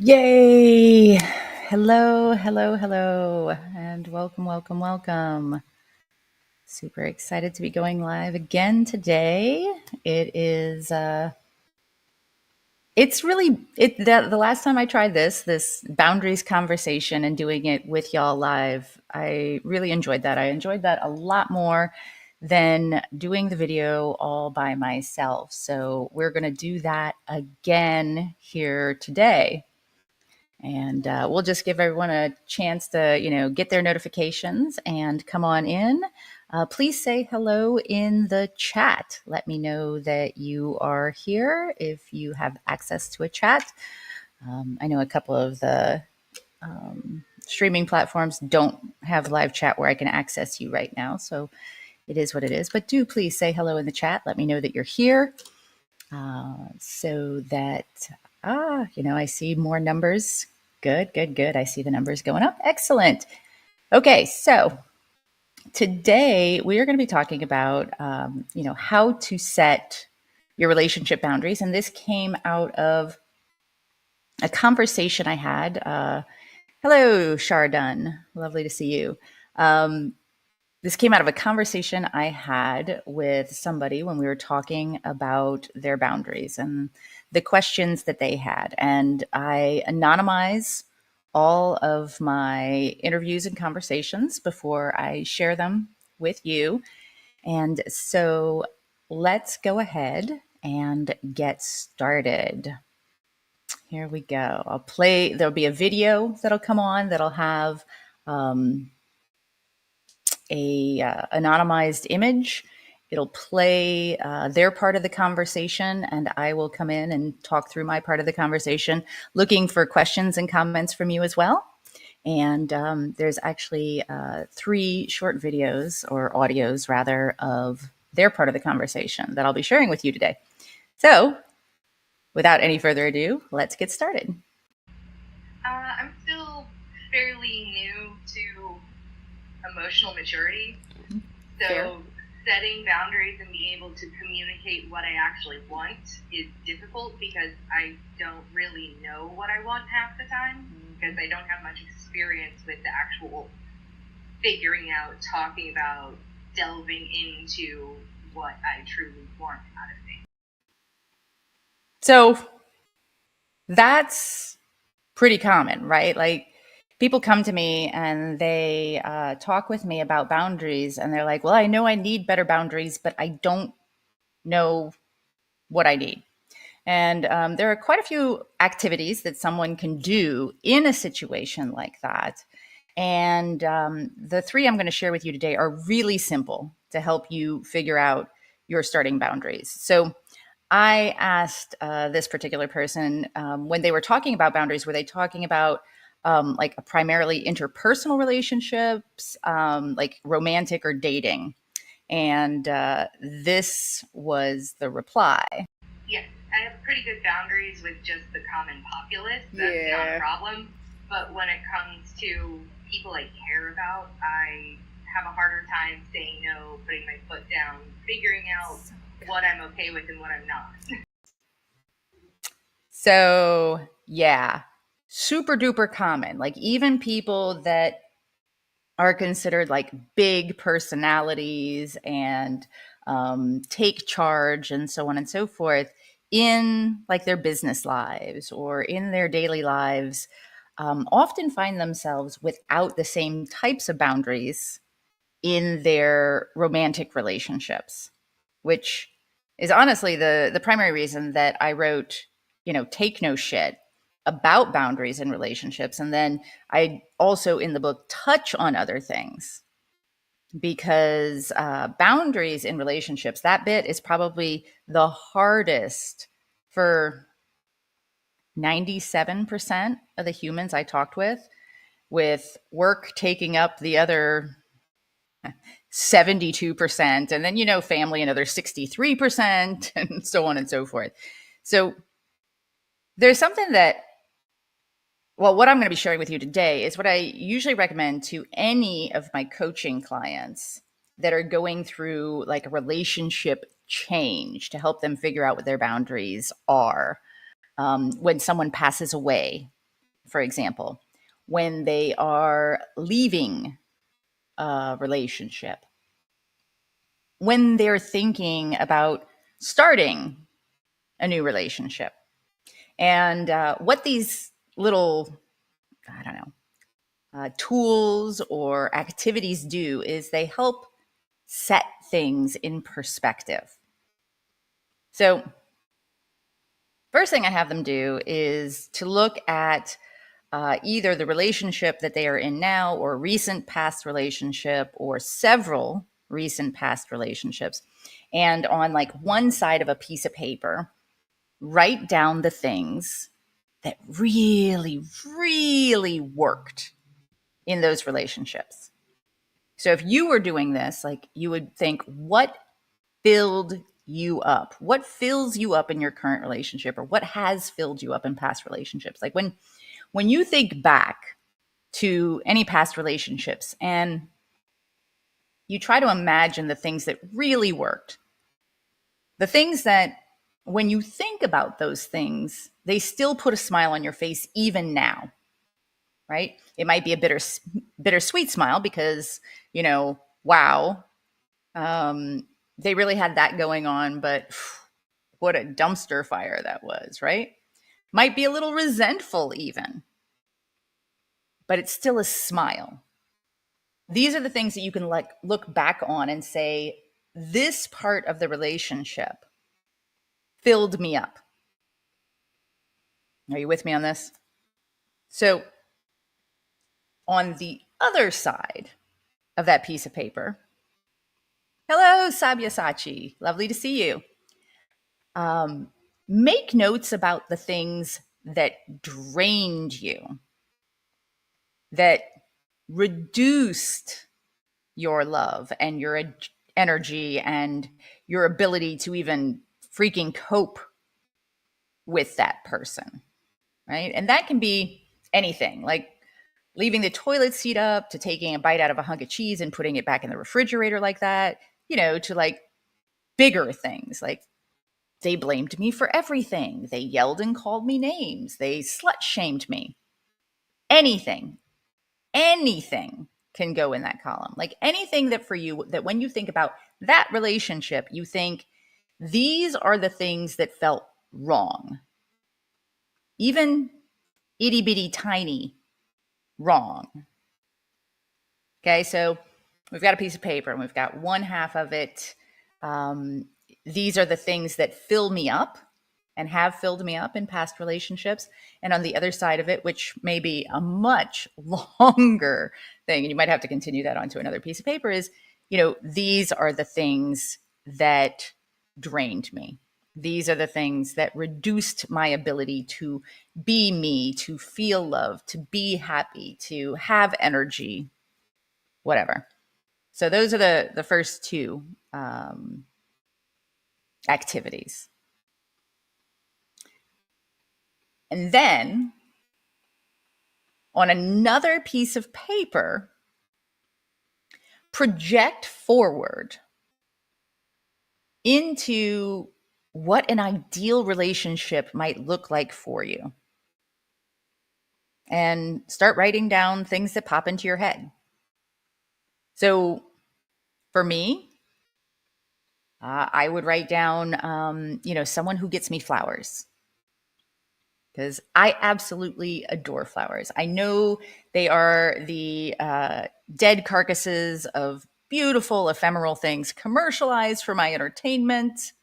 Yay! Hello, hello, hello, and welcome, welcome, welcome. Super excited to be going live again today. It is it's really the last time I tried this boundaries conversation and doing it with y'all live, I really enjoyed that. I enjoyed that a lot more than doing the video all by myself. So we're going to do that again here today. And we'll just give everyone a chance to, get their notifications and come on in. Please say hello in the chat. Let me know that you are here if you have access to a chat. I know a couple of the streaming platforms don't have live chat where I can access you right now. So it is what it is. But do please say hello in the chat. Let me know that you're here so that, I see more numbers. Good, good, good. I see the numbers going up. Excellent. Okay, so today we are going to be talking about, how to set your relationship boundaries. And this came out of a conversation I had. Hello, Chardon. Lovely to see you. This came out of a conversation I had with somebody when we were talking about their boundaries and the questions that they had. And I anonymize all of my interviews and conversations before I share them with you. And so let's go ahead and get started. Here we go. There'll be a video that'll come on that'll have a anonymized image. It'll play their part of the conversation, and I will come in and talk through my part of the conversation, looking for questions and comments from you as well. And there's actually 3 short videos, or audios rather, of their part of the conversation that I'll be sharing with you today. So without any further ado, let's get started. I'm still fairly new to emotional maturity. So Fair. Setting boundaries and being able to communicate what I actually want is difficult because I don't really know what I want half the time because I don't have much experience with the actual figuring out, talking about, delving into what I truly want out of things. So that's pretty common, right? Like, people come to me and they talk with me about boundaries, and they're like, well, I know I need better boundaries, but I don't know what I need. And there are quite a few activities that someone can do in a situation like that. And the 3 I'm going to share with you today are really simple to help you figure out your starting boundaries. So I asked this particular person when they were talking about boundaries, were they talking about like primarily interpersonal relationships, like romantic or dating? And this was the reply. Yes, I have pretty good boundaries with just the common populace. That's not a problem. But when it comes to people I care about, I have a harder time saying no, putting my foot down, figuring out what I'm okay with and what I'm not. So, yeah, super duper common. Like, even people that are considered like big personalities and take charge and so on and so forth in like their business lives or in their daily lives often find themselves without the same types of boundaries in their romantic relationships, which is honestly the primary reason that I wrote, Take No Shit about boundaries in relationships. And then I also in the book touch on other things because boundaries in relationships, that bit is probably the hardest for 97% of the humans I talked with work taking up the other 72%, and then, family another 63%, and so on and so forth. So there's something that, well, what I'm going to be sharing with you today is what I usually recommend to any of my coaching clients that are going through like a relationship change to help them figure out what their boundaries are when someone passes away for example, when they are leaving a relationship, when they're thinking about starting a new relationship. And what these little, I don't know, tools or activities do is they help set things in perspective. So, first thing I have them do is to look at either the relationship that they are in now, or a recent past relationship, or several recent past relationships. And on like one side of a piece of paper, write down the things that really, really worked in those relationships. So if you were doing this, like you would think, what filled you up? What fills you up in your current relationship, or what has filled you up in past relationships? Like when you think back to any past relationships and you try to imagine the things that really worked, the things that when you think about those things, they still put a smile on your face even now, right? It might be a bittersweet smile because, wow, they really had that going on, but what a dumpster fire that was, right? Might be a little resentful even, but it's still a smile. These are the things that you can like look back on and say, this part of the relationship filled me up. Are you with me on this? So on the other side of that piece of paper, hello, Sabyasachi. Lovely to see you. Make notes about the things that drained you, that reduced your love and your energy and your ability to even freaking cope with that person, right? And that can be anything, like leaving the toilet seat up, to taking a bite out of a hunk of cheese and putting it back in the refrigerator like that, to like bigger things, like they blamed me for everything. They yelled and called me names. They slut shamed me. Anything, anything can go in that column. Like anything that for you, that when you think about that relationship, you think these are the things that felt wrong. Even itty bitty tiny wrong. Okay, so we've got a piece of paper and we've got one half of it. These are the things that fill me up and have filled me up in past relationships. And on the other side of it, which may be a much longer thing, and you might have to continue that onto another piece of paper, is, these are the things that drained me. These are the things that reduced my ability to be me, to feel love, to be happy, to have energy, whatever. So those are the first two activities. And then on another piece of paper, project forward into what an ideal relationship might look like for you. And start writing down things that pop into your head. So for me, I would write down, someone who gets me flowers, because I absolutely adore flowers. I know they are the dead carcasses of beautiful, ephemeral things commercialized for my entertainment.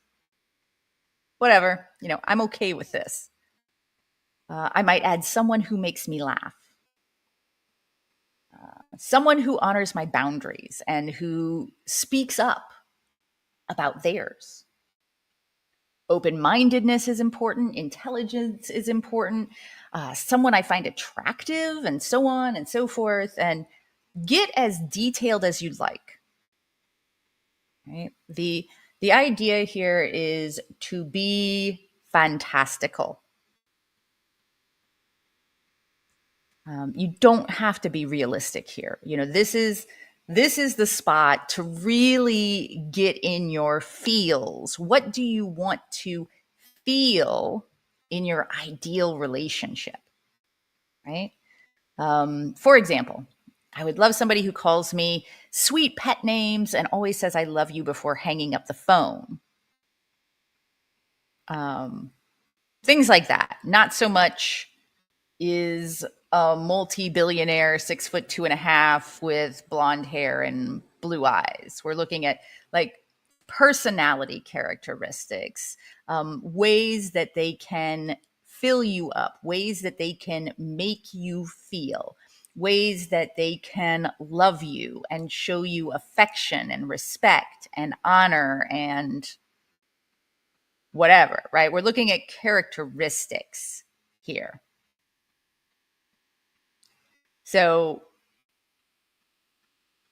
Whatever, I'm okay with this. I might add someone who makes me laugh, someone who honors my boundaries and who speaks up about theirs. Open-mindedness is important. Intelligence is important. Someone I find attractive, and so on and so forth. And get as detailed as you'd like. Right? The idea here is to be fantastical. You don't have to be realistic here. This is the spot to really get in your feels. What do you want to feel in your ideal relationship? right? For example, I would love somebody who calls me sweet pet names and always says I love you before hanging up the phone. Things like that. Not so much is a multi-billionaire, 6'2.5" with blonde hair and blue eyes. We're looking at like personality characteristics, ways that they can fill you up, ways that they can make you feel, ways that they can love you and show you affection and respect and honor and whatever, right? We're looking at characteristics here. So,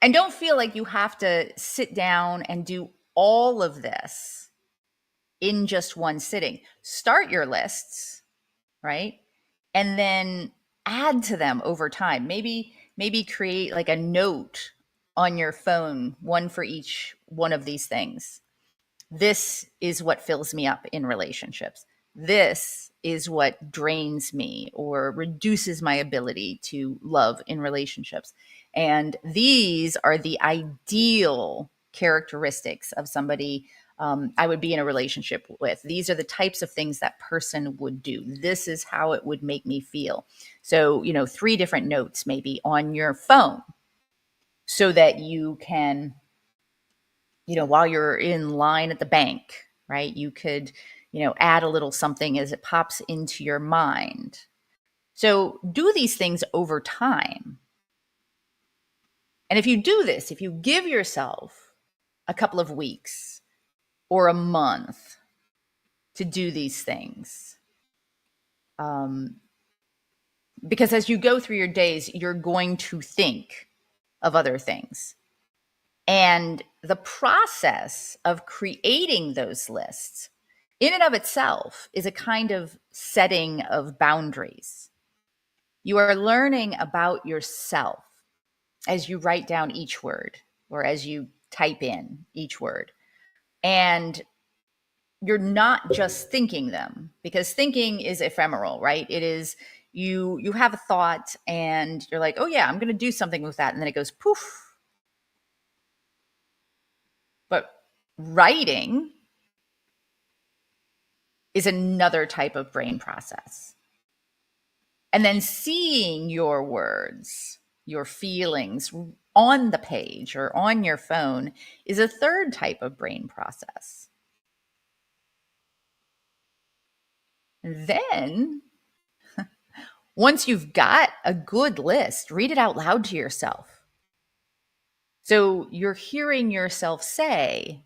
and don't feel like you have to sit down and do all of this in just one sitting. Start your lists, right? And then add to them over time. Maybe create like a note on your phone, one for each one of these things. This is what fills me up in relationships. This is what drains me or reduces my ability to love in relationships. And these are the ideal characteristics of somebody I would be in a relationship with. These are the types of things that person would do. This is how it would make me feel. So, 3 different notes maybe on your phone so that you can, while you're in line at the bank, right? You could, add a little something as it pops into your mind. So do these things over time. And if you do this, if you give yourself a couple of weeks or a month to do these things, because as you go through your days, you're going to think of other things. And the process of creating those lists in and of itself is a kind of setting of boundaries. You are learning about yourself as you write down each word or as you type in each word. And you're not just thinking them, because thinking is ephemeral, right? It is you have a thought and you're like, oh yeah, I'm going to do something with that. And then it goes poof. But writing is another type of brain process. And then seeing your words, your feelings on the page or on your phone is a third type of brain process. And then, once you've got a good list, read it out loud to yourself. So you're hearing yourself say,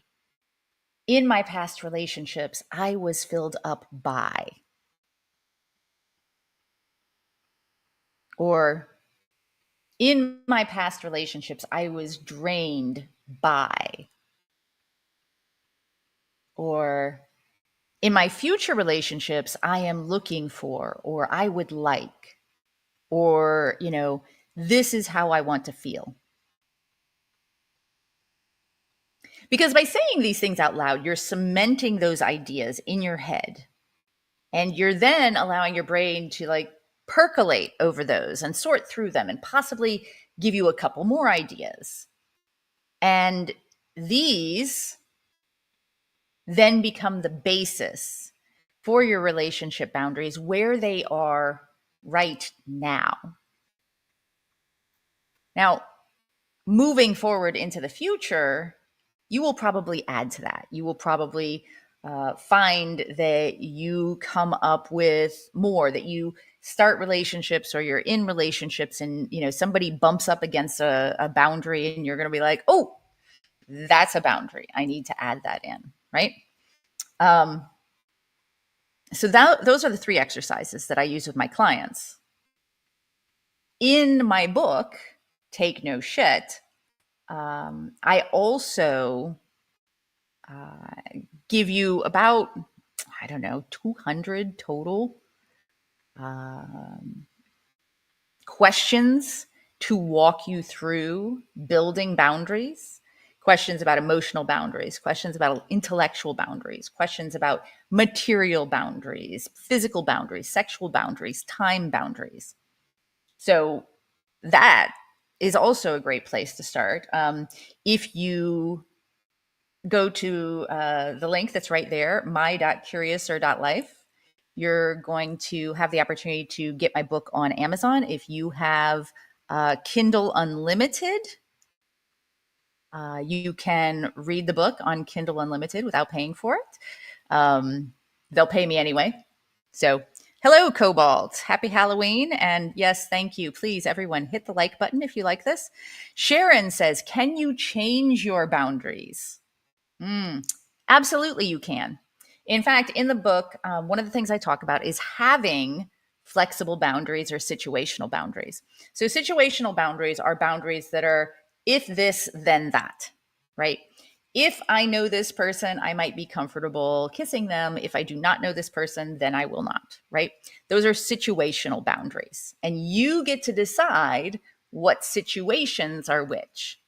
in my past relationships, I was filled up by. Or in my past relationships, I was drained by. Or in my future relationships, I am looking for, or I would like, or, this is how I want to feel. Because by saying these things out loud, you're cementing those ideas in your head. And you're then allowing your brain to like percolate over those and sort through them and possibly give you a couple more ideas. And these then become the basis for your relationship boundaries where they are right now. Now, moving forward into the future, you will probably add to that. You will probably find that you come up with more, that you start relationships or you're in relationships and, somebody bumps up against a boundary and you're going to be like, oh, that's a boundary. I need to add that in, right? So those are the 3 exercises that I use with my clients. In my book, Take No Shit, I also give you about, 200 total questions to walk you through building boundaries. Questions about emotional boundaries, questions about intellectual boundaries, questions about material boundaries, physical boundaries, sexual boundaries, time boundaries. So that is also a great place to start. If you go to the link that's right there, my.curiouser.life, you're going to have the opportunity to get my book on Amazon. If you have Kindle Unlimited, you can read the book on Kindle Unlimited without paying for it. They'll pay me anyway. So, hello, Cobalt. Happy Halloween. And yes, thank you. Please, everyone, hit the like button if you like this. Sharon says, can you change your boundaries? Absolutely, you can. In fact, in the book, one of the things I talk about is having flexible boundaries or situational boundaries. So, situational boundaries are boundaries that are if this, then that, right? If I know this person, I might be comfortable kissing them. If I do not know this person, then I will not, right? Those are situational boundaries. And you get to decide what situations are which.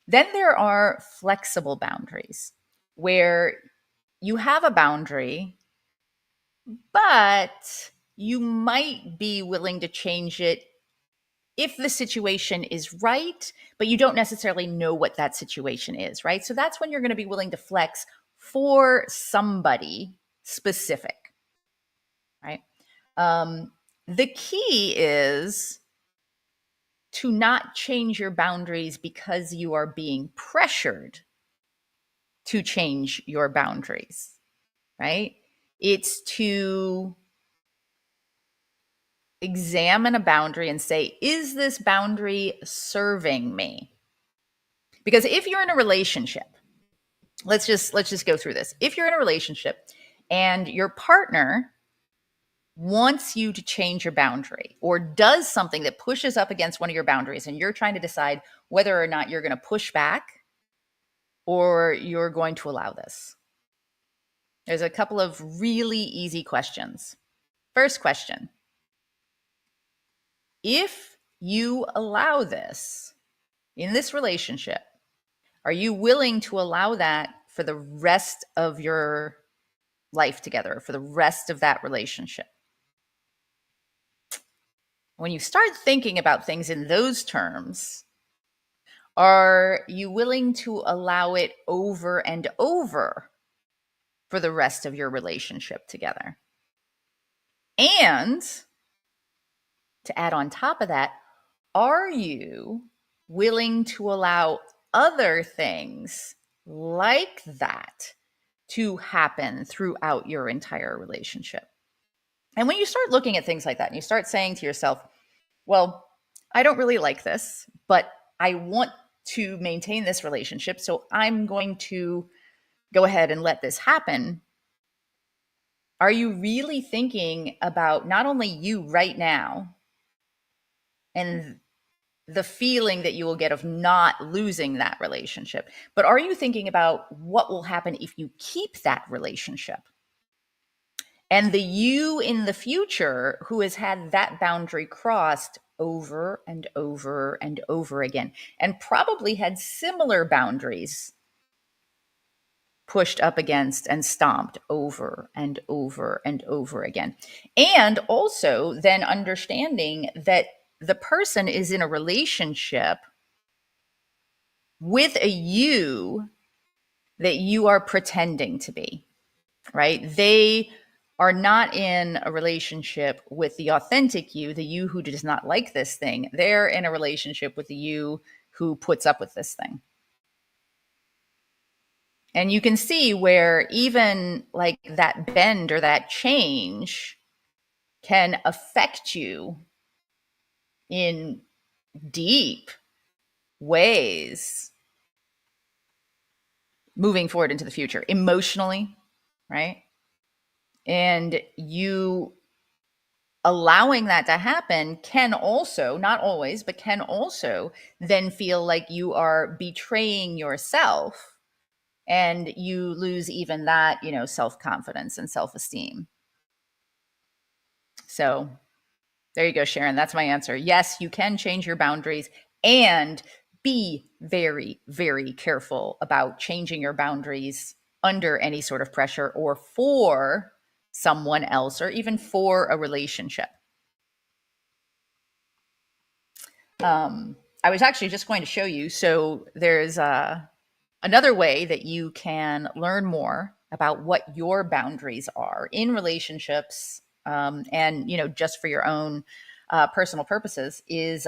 Then there are flexible boundaries where you have a boundary, but you might be willing to change it if the situation is right, but you don't necessarily know what that situation is, right? So that's when you're going to be willing to flex for somebody specific, right? The key is to not change your boundaries because you are being pressured to change your boundaries, right? It's to examine a boundary and say, is this boundary serving me? Because if you're in a relationship, let's just go through this. If you're in a relationship and your partner wants you to change your boundary or does something that pushes up against one of your boundaries and you're trying to decide whether or not you're going to push back or you're going to allow this, there's a couple of really easy questions. First question: if you allow this in this relationship, are you willing to allow that for the rest of your life together, for the rest of that relationship? When you start thinking about things in those terms, are you willing to allow it over and over for the rest of your relationship together? And to add on top of that, are you willing to allow other things like that to happen throughout your entire relationship? And when you start looking at things like that and you start saying to yourself, well, I don't really like this, but I want to maintain this relationship, so I'm going to go ahead and let this happen. Are you really thinking about not only you right now and the feeling that you will get of not losing that relationship, but are you thinking about what will happen if you keep that relationship? And the you in the future who has had that boundary crossed over and over and over again, and probably had similar boundaries pushed up against and stomped over and over and over again. And also then understanding that the person is in a relationship with a you that you are pretending to be, right? They are not in a relationship with the authentic you, the you who does not like this thing. They're in a relationship with the you who puts up with this thing. And you can see where even like that bend or that change can affect you in deep ways moving forward into the future, emotionally, right? And you allowing that to happen can also, not always, but can also then feel like you are betraying yourself and you lose even that, self-confidence and self-esteem. So there you go, Sharon. That's my answer. Yes, you can change your boundaries and be very, very careful about changing your boundaries under any sort of pressure or for someone else or even for a relationship. I was actually just going to show you. So there's another way that you can learn more about what your boundaries are in relationships, and just for your own personal purposes is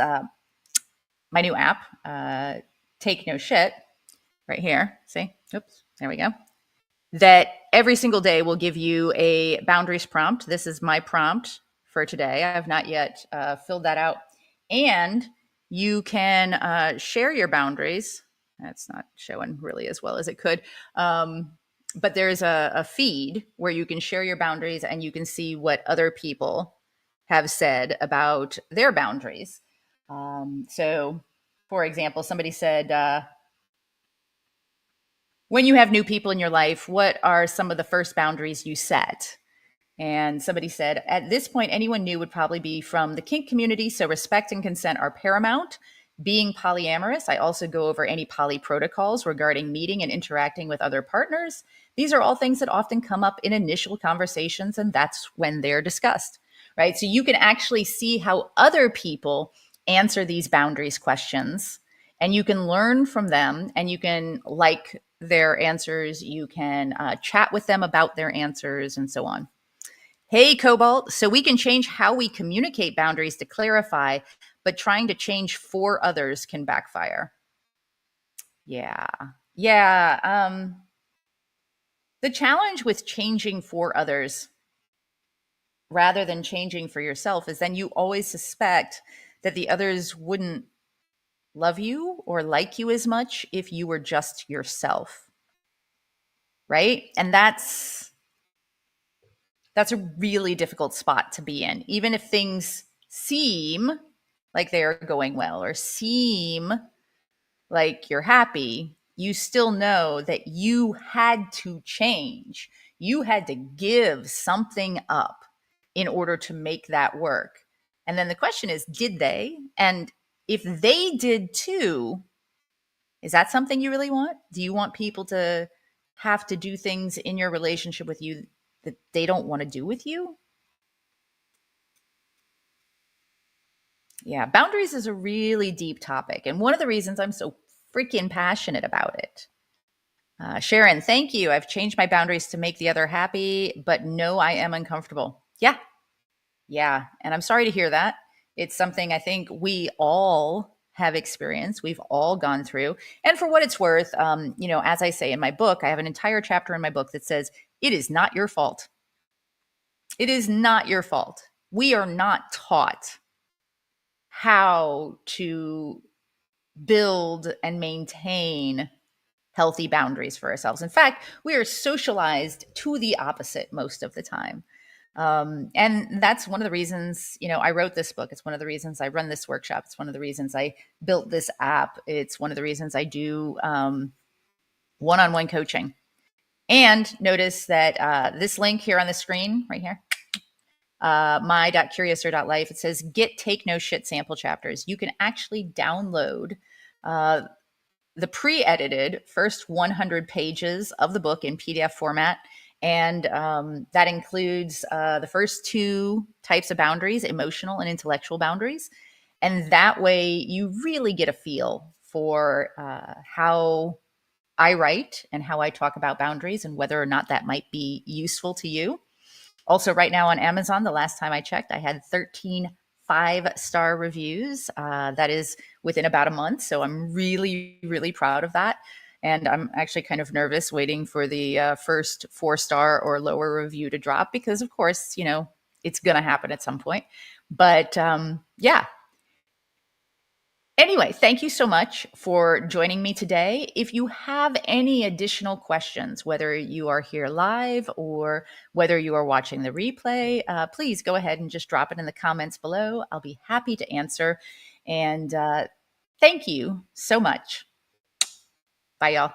my new app, Take No Shit, right here. See? Oops. There we go. That every single day will give you a boundaries prompt. This is my prompt for today. I have not yet filled that out. And you can share your boundaries. That's not showing really as well as it could. But there's a feed where you can share your boundaries and you can see what other people have said about their boundaries. So, for example, somebody said, when you have new people in your life, what are some of the first boundaries you set? And somebody said, at this point, anyone new would probably be from the kink community. So respect and consent are paramount. Being polyamorous, I also go over any poly protocols regarding meeting and interacting with other partners. These are all things that often come up in initial conversations, and that's when they're discussed, right? So you can actually see how other people answer these boundaries questions, and you can learn from them, and you can like their answers. You can chat with them about their answers and so on. Hey, Cobalt. So we can change how we communicate boundaries to clarify, but trying to change for others can backfire. Yeah. Yeah. The challenge with changing for others rather than changing for yourself is then you always suspect that the others wouldn't love you or like you as much if you were just yourself. Right? And that's a really difficult spot to be in. Even if things seem like they're going well or seem like you're happy, you still know that you had to change. You had to give something up in order to make that work. And then the question is, did they? And if they did too, is that something you really want? Do you want people to have to do things in your relationship with you that they don't want to do with you? Yeah, boundaries is a really deep topic. And one of the reasons I'm so freaking passionate about it. Sharon, thank you. I've changed my boundaries to make the other happy, but no, I am uncomfortable. Yeah. Yeah. And I'm sorry to hear that. It's something I think we all have experienced. We've all gone through. And for what it's worth, as I say in my book, I have an entire chapter in my book that says, it is not your fault. It is not your fault. We are not taught how to build and maintain healthy boundaries for ourselves. In fact, we are socialized to the opposite most of the time. And that's one of the reasons, I wrote this book. It's one of the reasons I run this workshop. It's one of the reasons I built this app. It's one of the reasons I do one-on-one coaching. And notice that this link here on the screen, right here, my.curiouser.life, it says get Take No Shit sample chapters. You can actually download the pre-edited first 100 pages of the book in PDF format. And that includes the first two types of boundaries, emotional and intellectual boundaries. And that way you really get a feel for how I write and how I talk about boundaries and whether or not that might be useful to you. Also, right now on Amazon, the last time I checked, I had 13 5-star reviews. That is within about a month. So I'm really, really proud of that. And I'm actually kind of nervous waiting for the first 4-star or lower review to drop because, of course, it's going to happen at some point. But yeah. Anyway, thank you so much for joining me today. If you have any additional questions, whether you are here live or whether you are watching the replay, please go ahead and just drop it in the comments below. I'll be happy to answer. And thank you so much. Bye, y'all.